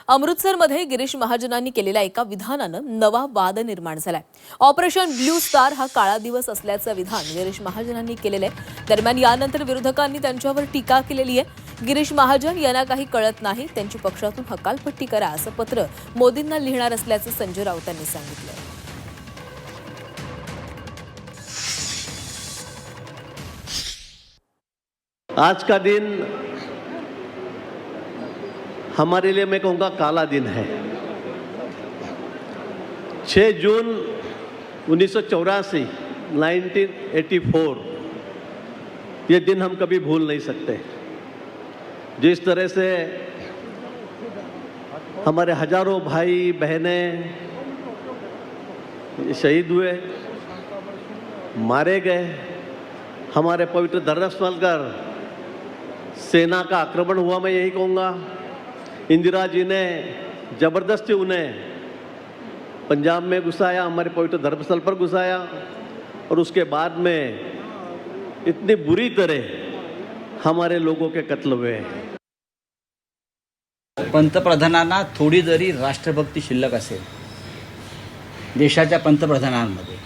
अमृतसरमध्ये गिरीश महाजनांनी केलेल्या एका विधानानं नवा वाद निर्माण झालाय। ऑपरेशन ब्लू स्टार हा काळा दिवस असल्याचं विधान गिरीश महाजनांनी केलेलं आहे। दरम्यान यानंतर विरोधकांनी त्यांच्यावर टीका केलेली आहे। गिरीश महाजन यांना काही कळत नाही, त्यांची पक्षातून हकालपट्टी करा असं पत्र मोदींना लिहिणार असल्याचं संजय राऊतांनी सांगितलं। आज का दिन हमारे लिए मैं कहूँगा काला दिन है। 6 जून 1984 1984 ये दिन हम कभी भूल नहीं सकते। जिस तरह से हमारे हजारों भाई बहनें शहीद हुए, मारे गए, हमारे पवित्र धर्मस्थल पर सेना का आक्रमण हुआ, मैं यही कहूँगा। इंदिरा जी ने जबरदस्ती उन्हें पंजाब में घुसाया, हमारे पवित्र धर्मस्थल पर घुसाया, और उसके बाद में इतनी बुरी तरह हमारे लोगों के कत्ल हुए। पंतप्रधानांना थोडी जरी राष्ट्रभक्ती शिल्लक असेल, देशाच्या पंतप्रधानांमध्ये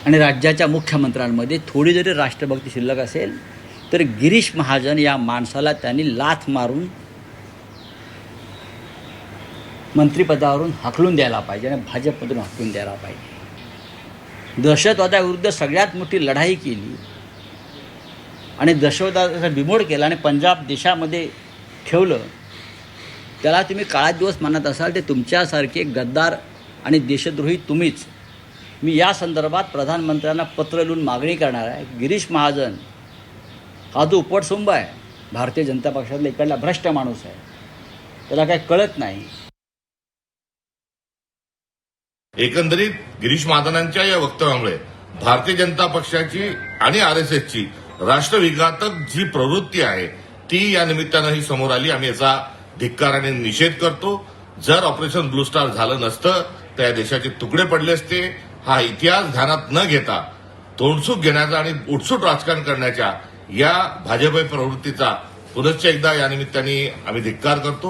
आणि राज्याच्या मुख्यमंत्र्यांमध्ये थोडी जरी राष्ट्रभक्ती शिल्लक असेल, तर गिरीश महाजन या माणसाला त्यांनी लाथ मारून मंत्रिपदावरून हाकलून द्यायला पाहिजे आणि भाजपमधून हाकलून द्यायला पाहिजे। दहशतवादाविरुद्ध सगळ्यात मोठी लढाई केली आणि दहशतवादाचा बिमोड केला आणि पंजाब देशामध्ये ठेवलं, त्याला तुम्ही काळा दिवस मानत असाल, ते तुमच्यासारखे गद्दार आणि देशद्रोही तुम्हीच। मी या संदर्भात प्रधानमंत्र्यांना पत्र लिहून मागणी करणार आहे। गिरीश महाजन हा जो उपटसुंब आहे, भारतीय जनता पक्षातला इकडला भ्रष्ट माणूस आहे, त्याला काही कळत नाही। एकंदरीत गिरीश महाजनांच्या या वक्तव्यामुळे भारतीय जनता पक्षाची आणि आरएसएसची राष्ट्रविघातक जी प्रवृत्ती आहे ती या निमित्तानंही समोर आली। आम्ही याचा धिक्कार आणि निषेध करतो। जर ऑपरेशन ब्लू स्टार झालं नसतं तर या देशाचे तुकडे पडले असते। हा इतिहास ध्यानात न घेता तोंडसूक घेण्याचा आणि उठसूट राजकारण करण्याच्या या भाजप प्रवृत्तीचा पुनश्च एकदा या निमित्ताने आम्ही धिक्कार करतो।